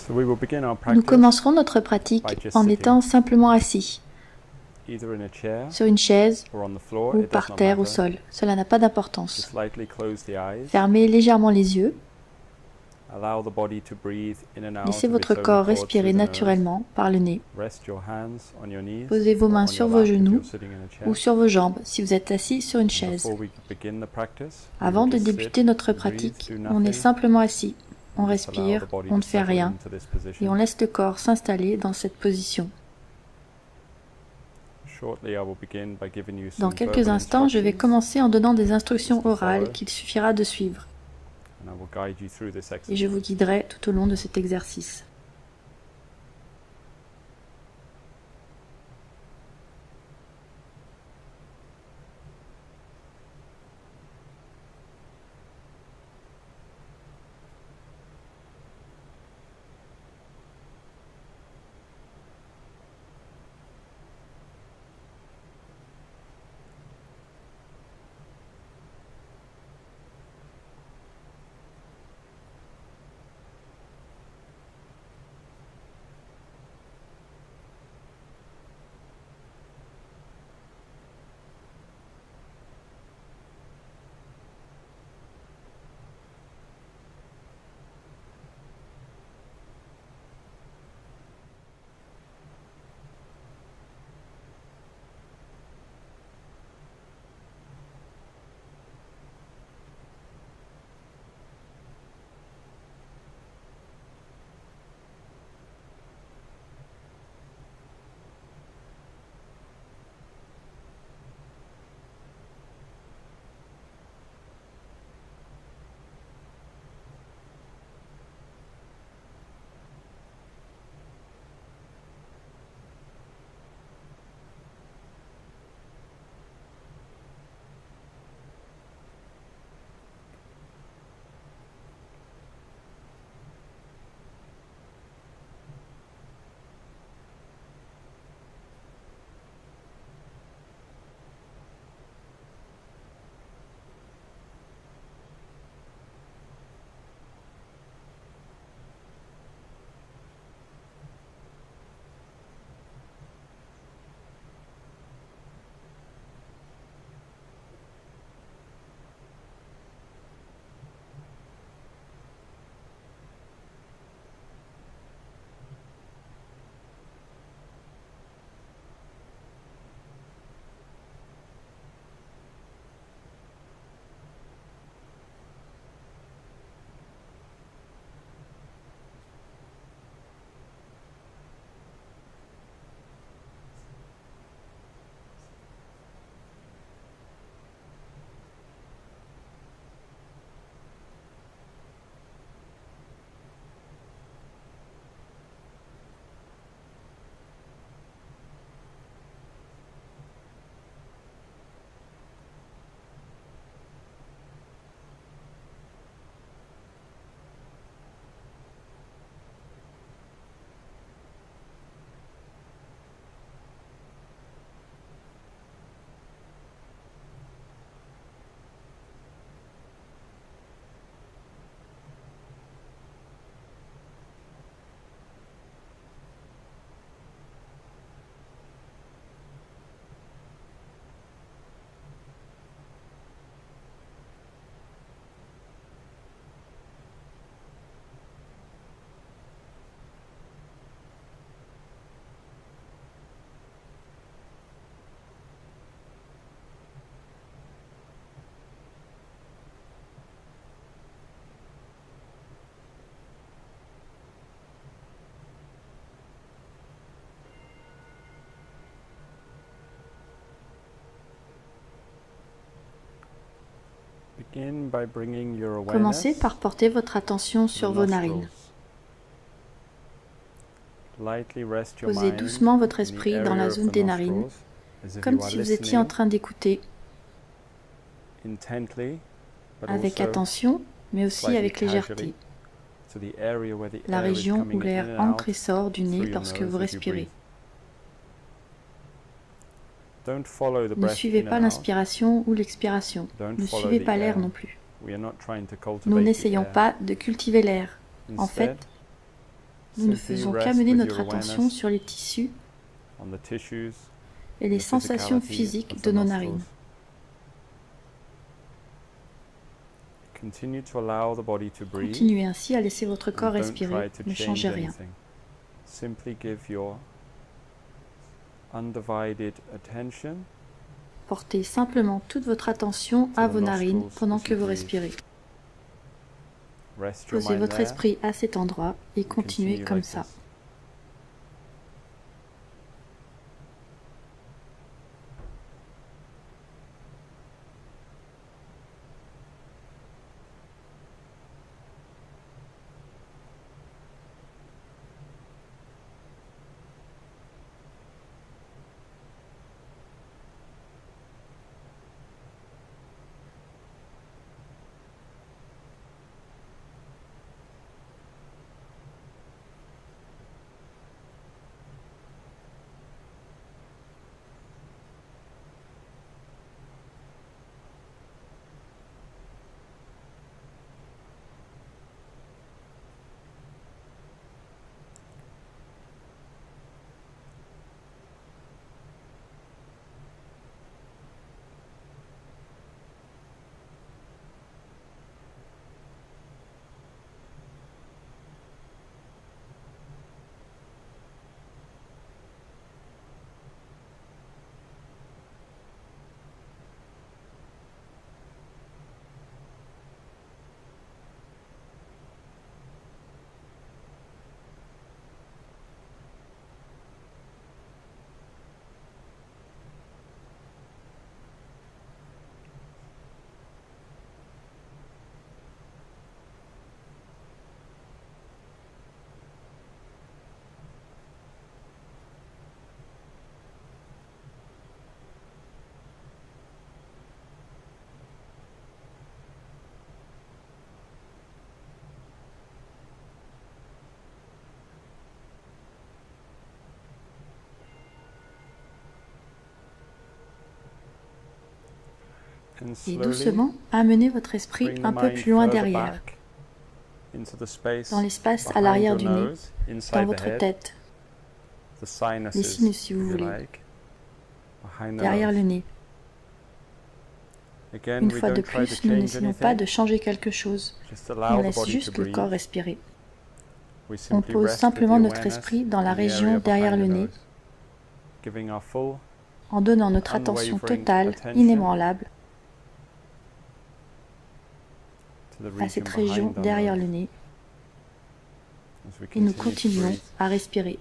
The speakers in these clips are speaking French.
Nous commencerons notre pratique en étant simplement assis, sur une chaise ou par terre au sol. Cela n'a pas d'importance. Fermez légèrement les yeux. Laissez votre corps respirer naturellement par le nez. Posez vos mains sur vos genoux ou sur vos jambes si vous êtes assis sur une chaise. Avant de débuter notre pratique, on est simplement assis. On respire, on ne fait rien et on laisse le corps s'installer dans cette position. Dans quelques instants, je vais commencer en donnant des instructions orales qu'il suffira de suivre. Et je vous guiderai tout au long de cet exercice. Commencez par porter votre attention sur vos narines. Posez doucement votre esprit dans la zone des narines, comme si vous étiez en train d'écouter, avec attention, mais aussi avec légèreté, la région où l'air entre et sort du nez lorsque vous respirez. Ne suivez pas l'inspiration ou l'expiration. Ne suivez pas l'air non plus. Nous n'essayons pas de cultiver l'air. En fait, Nous ne faisons qu'amener notre attention sur les tissus et les sensations physiques de nos narines. Continuez ainsi à laisser votre corps respirer, ne changez rien. Portez simplement toute votre attention à vos narines pendant que vous respirez. Posez votre esprit à cet endroit et continuez comme ça. Et doucement, amenez votre esprit un peu plus loin derrière, dans l'espace à l'arrière du nez, dans votre tête, les sinus si vous voulez, derrière le nez. Une fois de plus, nous n'essayons pas de changer quelque chose, on laisse juste le corps respirer. On pose simplement notre esprit dans la région derrière le nez, en donnant notre attention totale, inébranlable, à cette région derrière le nez, et nous continuons à respirer.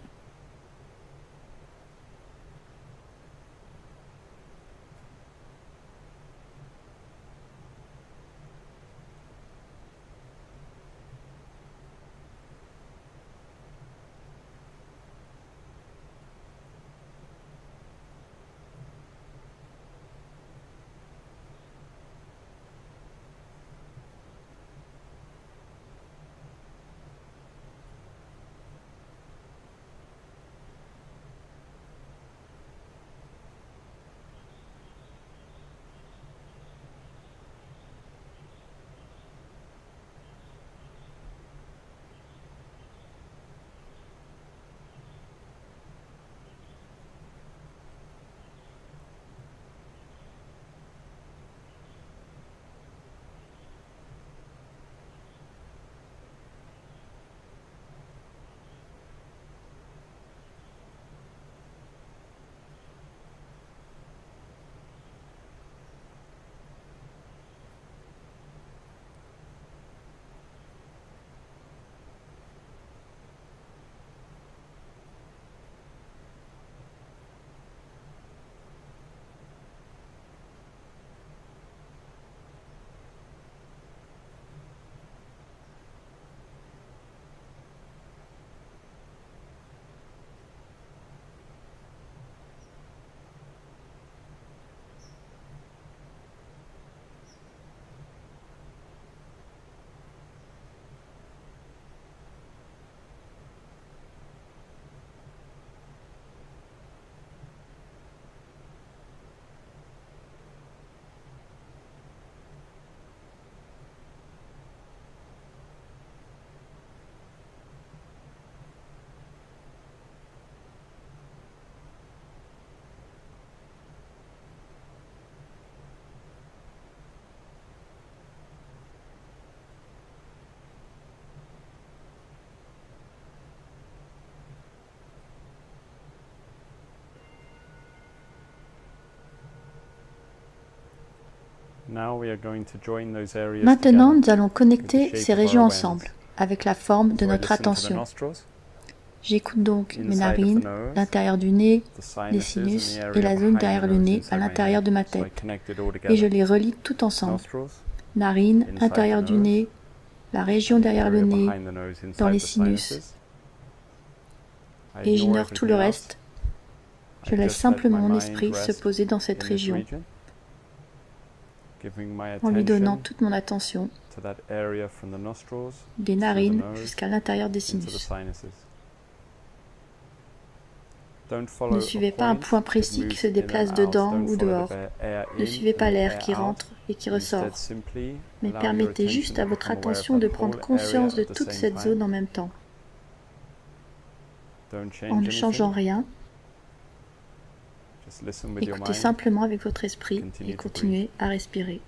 Maintenant, nous allons connecter ces régions ensemble, avec la forme de notre attention. J'écoute donc mes narines, l'intérieur du nez, les sinus et la zone derrière le nez à l'intérieur de ma tête. Et je les relie tout ensemble. Narines, intérieur du nez, la région derrière le nez, dans les sinus. Et j'ignore tout le reste. Je laisse simplement mon esprit se poser dans cette région, en lui donnant toute mon attention, des narines jusqu'à l'intérieur des sinus. Ne suivez pas un point précis qui se déplace dedans ou dehors. Ne suivez pas l'air qui rentre et qui ressort. Mais permettez juste à votre attention de prendre conscience de toute cette zone en même temps. En ne changeant rien, écoutez simplement avec votre esprit et continuez à respirer.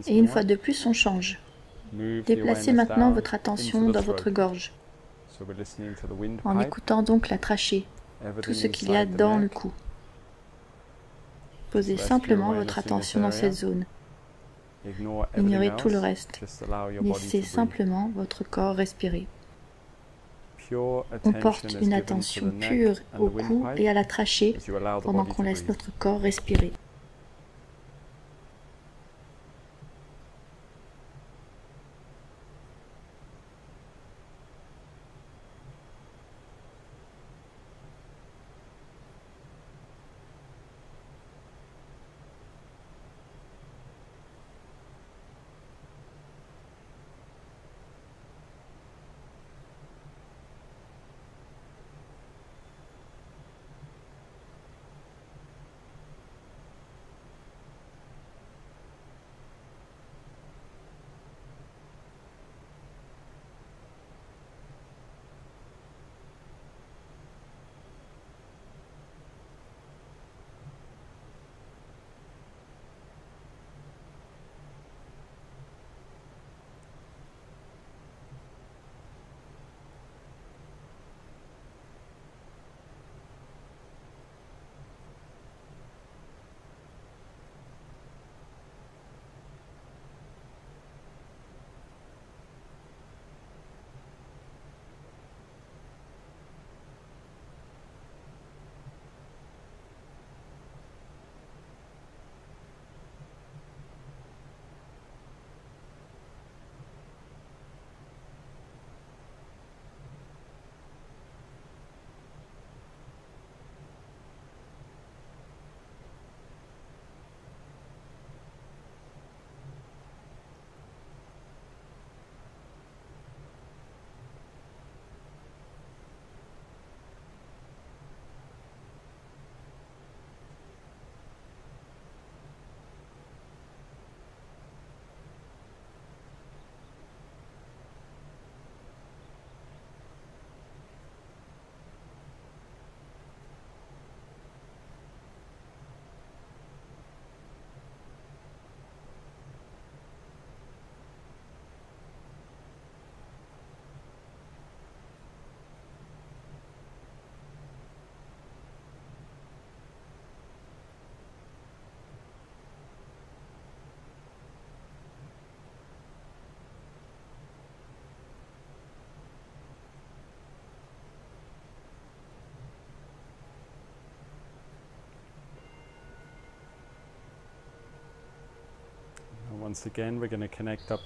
Et une fois de plus, on change. Déplacez maintenant votre attention dans votre gorge, en écoutant donc la trachée, tout ce qu'il y a dans le cou. Posez simplement votre attention dans cette zone. Ignorez tout le reste. Laissez simplement votre corps respirer. On porte une attention pure au cou et à la trachée pendant qu'on laisse notre corps respirer.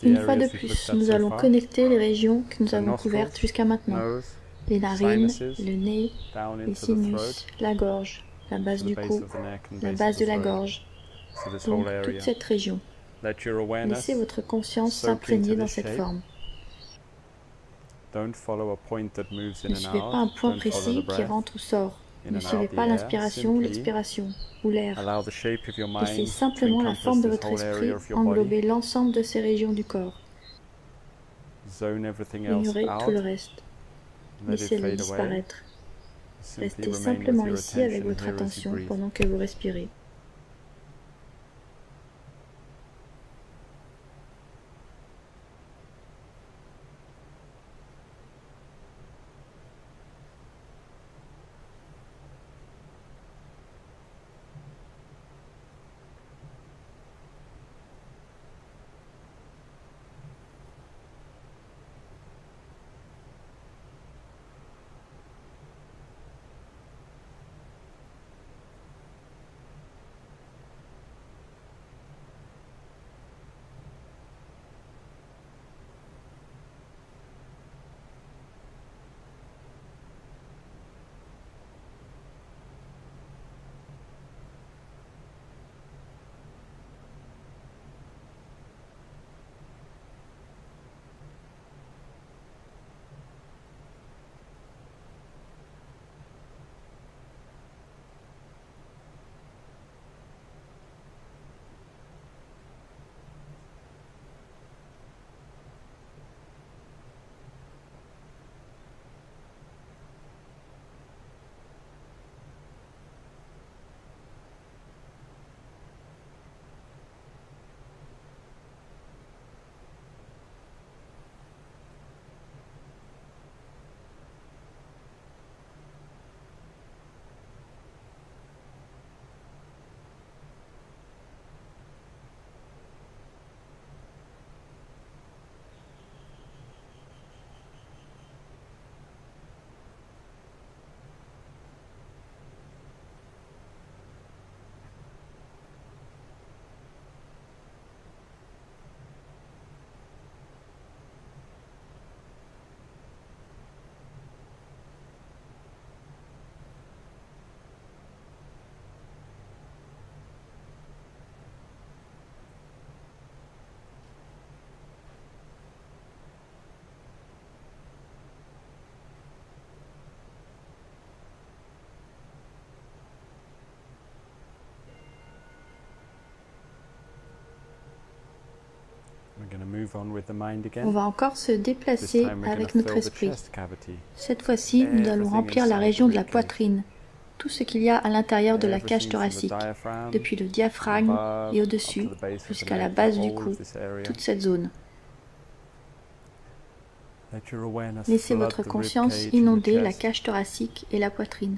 Une fois de plus, nous allons connecter les régions que nous avons couvertes jusqu'à maintenant. Les narines, le nez, les sinus, la gorge, la base du cou, la base de la gorge, donc toute cette région. Laissez votre conscience s'imprégner dans cette forme. Ne suivez pas un point précis qui rentre ou sort. Ne suivez pas l'inspiration ou l'expiration, ou l'air. Laissez simplement la forme de votre esprit englober l'ensemble de ces régions du corps. Ignorez tout le reste. Laissez-les disparaître. Restez simplement ici avec votre attention pendant que vous respirez. On va encore se déplacer avec notre esprit. Cette fois-ci, nous allons remplir la région de la poitrine, tout ce qu'il y a à l'intérieur de la cage thoracique, depuis le diaphragme et au-dessus, jusqu'à la base du cou, toute cette zone. Laissez votre conscience inonder la cage thoracique et la poitrine.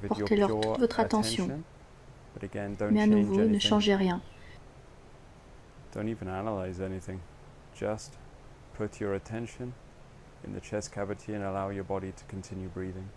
Portez-leur toute votre attention, mais à nouveau, ne changez rien. Don't even analyze anything. Just put your attention in the chest cavity and allow your body to continue breathing.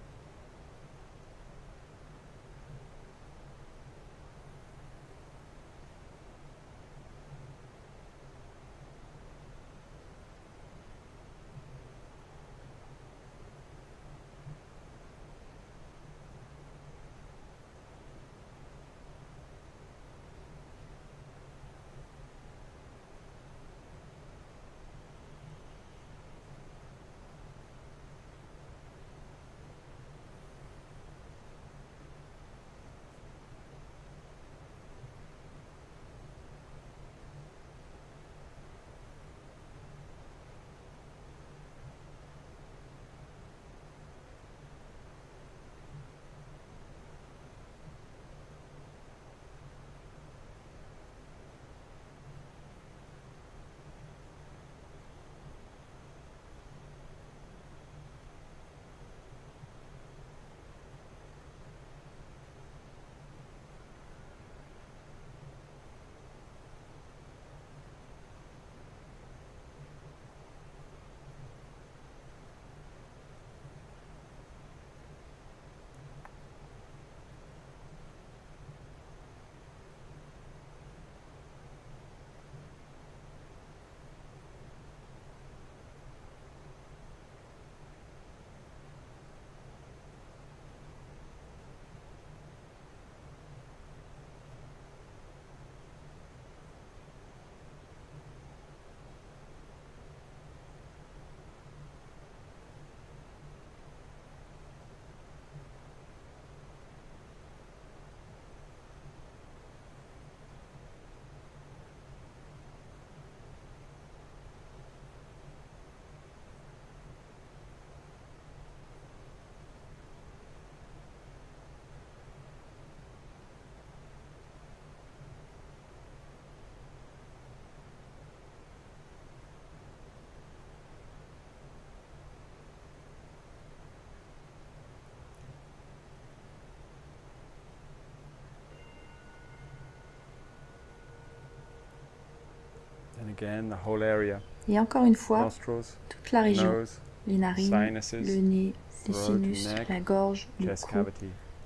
Et encore une fois, toute la région, les narines, le nez, les sinus, la gorge, le cou,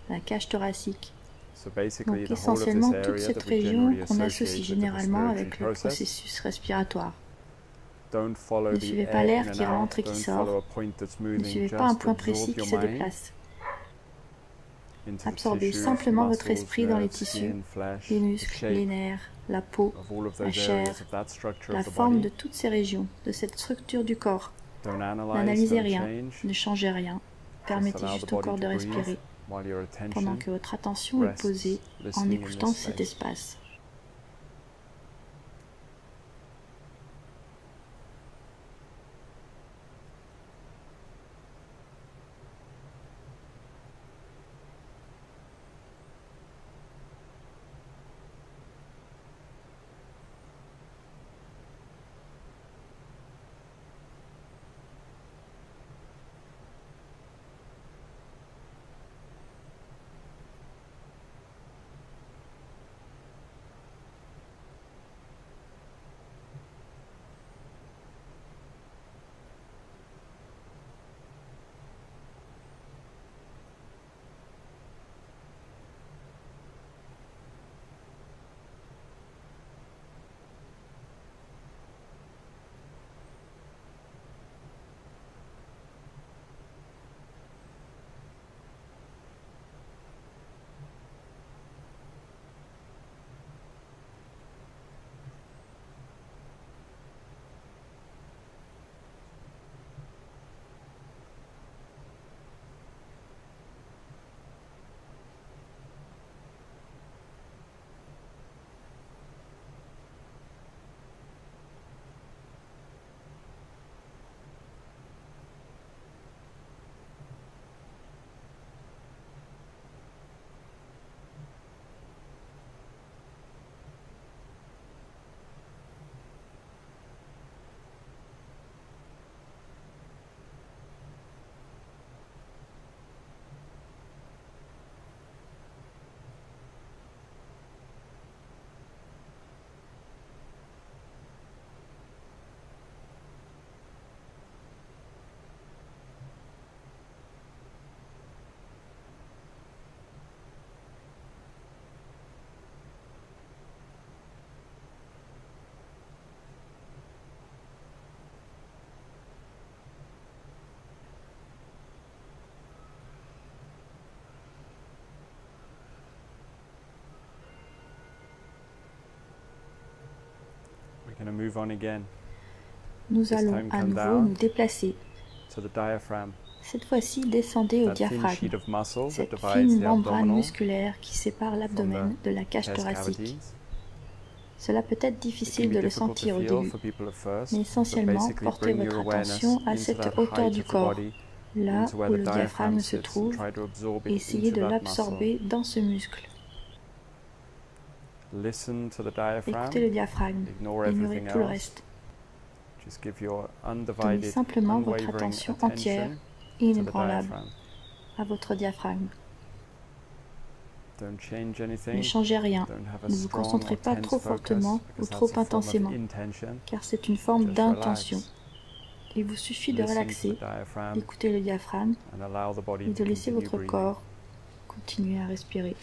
la cage thoracique. Donc essentiellement toute cette région qu'on associe généralement avec le processus respiratoire. Ne suivez pas l'air qui rentre et qui sort. Ne suivez pas un point précis qui se déplace. Absorbez simplement votre esprit dans les tissus, les muscles, les nerfs, la peau, la chair, la forme de toutes ces régions, de cette structure du corps. N'analysez rien, ne changez rien. Permettez juste au corps de respirer pendant que votre attention est posée en écoutant cet espace. Nous allons à nouveau nous déplacer. Cette fois-ci, descendez au diaphragme, cette fine membrane musculaire qui sépare l'abdomen de la cage thoracique. Cela peut être difficile de le sentir au début, mais essentiellement, portez votre attention à cette hauteur du corps, là où le diaphragme se trouve, et essayez de l'absorber dans ce muscle. Écoutez le diaphragme, ignorez tout le reste. Donnez simplement votre attention entière et inébranlable à votre diaphragme. Ne changez rien, ne vous concentrez pas trop fortement ou trop intensément, car c'est une forme d'intention. Il vous suffit de relaxer, d'écouter le diaphragme et de laisser votre corps continuer à respirer.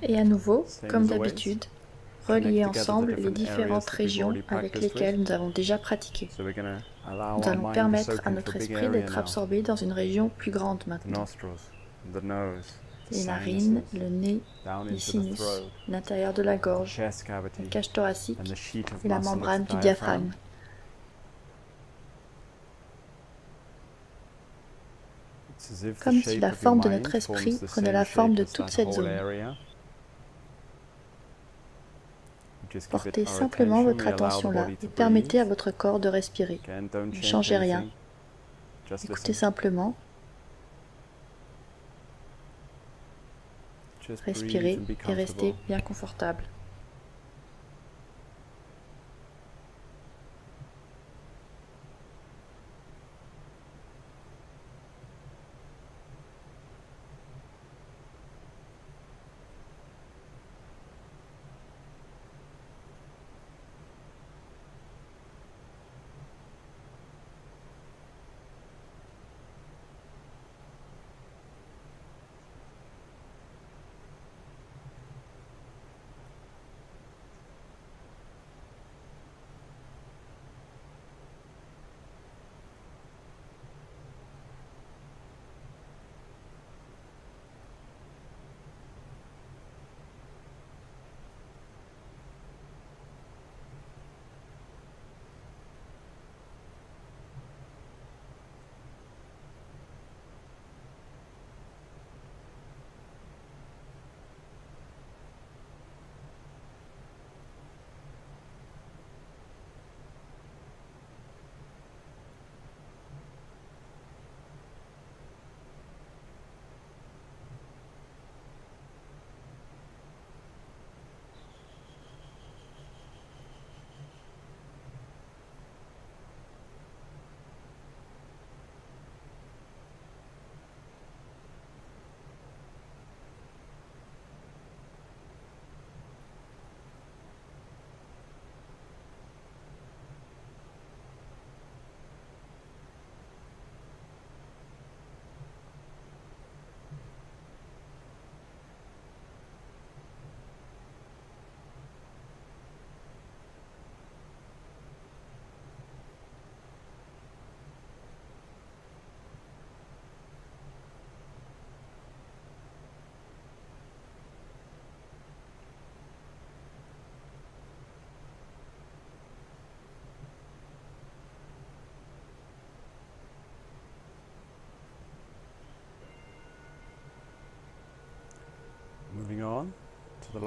Et à nouveau, comme d'habitude, relier ensemble les différentes régions avec lesquelles nous avons déjà pratiqué. Nous allons permettre à notre esprit d'être absorbé dans une région plus grande maintenant. Les narines, le nez, les sinus, l'intérieur de la gorge, la cage thoracique et la membrane du diaphragme. Comme si la forme de notre esprit prenait la forme de toute cette zone. Portez simplement votre attention là et permettez à votre corps de respirer. Ne changez rien. Écoutez simplement. Respirez et restez bien confortable.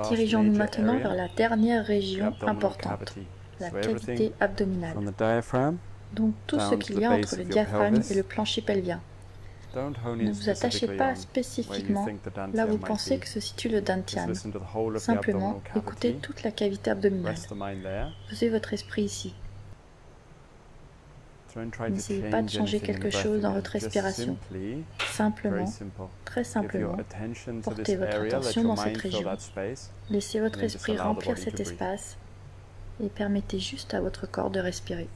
Dirigeons-nous maintenant vers la dernière région importante, la cavité abdominale. Donc tout ce qu'il y a entre le diaphragme et le plancher pelvien. Ne vous attachez pas spécifiquement là où vous pensez que se situe le dantian. Simplement, écoutez toute la cavité abdominale. Posez votre esprit ici. N'essayez pas de changer quelque chose dans votre respiration. Simplement, très simplement, portez votre attention dans cette région. Laissez votre esprit remplir cet espace et permettez juste à votre corps de respirer.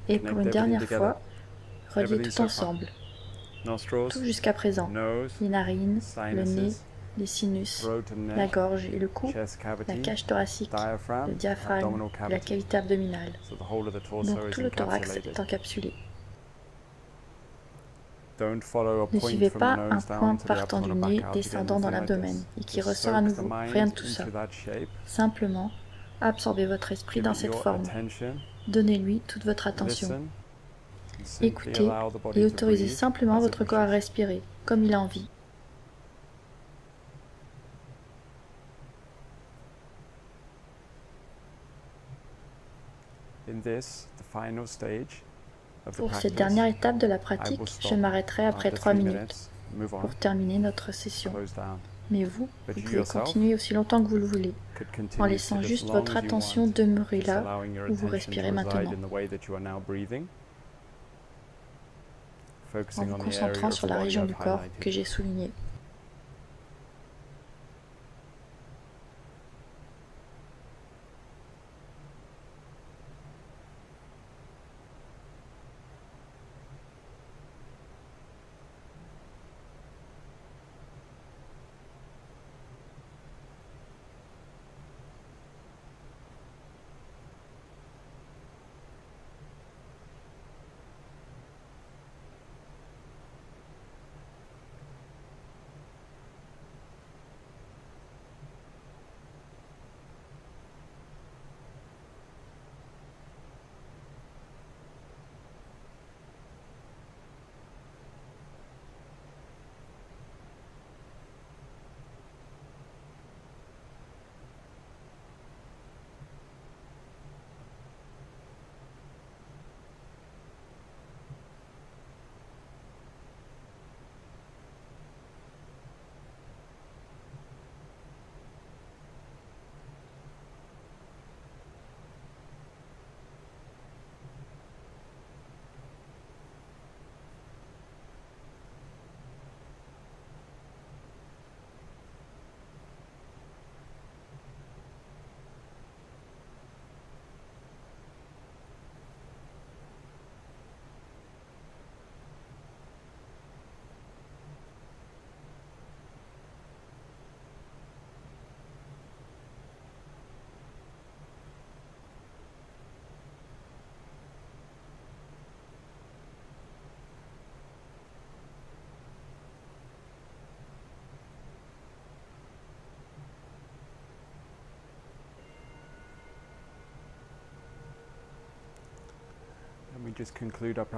Et pour une dernière fois, reliez tout ensemble. Tout jusqu'à présent. Les narines, le nez, les sinus, la gorge et le cou, la cage thoracique, le diaphragme, la cavité abdominale. Donc tout le thorax est encapsulé. Ne suivez pas un point partant du nez descendant dans l'abdomen et qui ressort à nouveau, rien de tout ça. Simplement, absorbez votre esprit dans cette forme. Donnez-lui toute votre attention. Écoutez et autorisez simplement votre corps à respirer, comme il a envie. Pour cette dernière étape de la pratique, je m'arrêterai après 3 minutes pour terminer notre session. Mais vous pouvez continuer aussi longtemps que vous le voulez, en laissant juste votre attention demeurer là où vous respirez maintenant, en vous concentrant sur la région du corps que j'ai soulignée.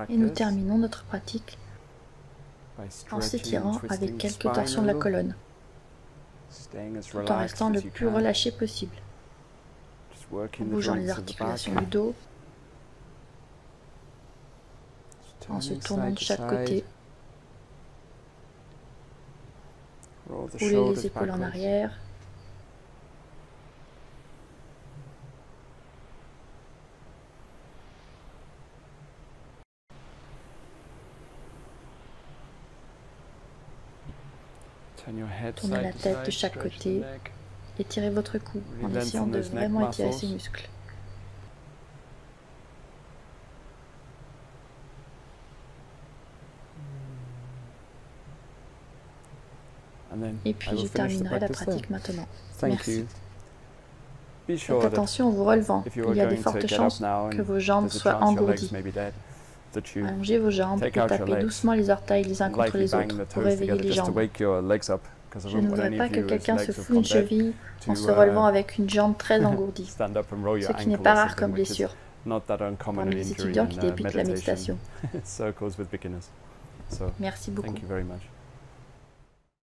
Et nous terminons notre pratique en s'étirant avec quelques torsions de la colonne, tout en restant le plus relâché possible, en bougeant les articulations du dos, en se tournant de chaque côté, roulez les épaules en arrière, tournez la tête de chaque côté, étirez votre cou en essayant de vraiment étirer ses muscles. Et puis je terminerai la pratique maintenant. Merci. Faites attention en vous relevant, il y a de fortes chances que vos jambes soient engourdies. Allongez vos jambes et tapez doucement les orteils les uns contre les autres pour réveiller les jambes. Je ne voudrais pas que quelqu'un se foule une cheville en se relevant avec une jambe très engourdie, ce qui n'est pas rare comme blessure parmi les étudiants qui débutent la méditation. Merci beaucoup.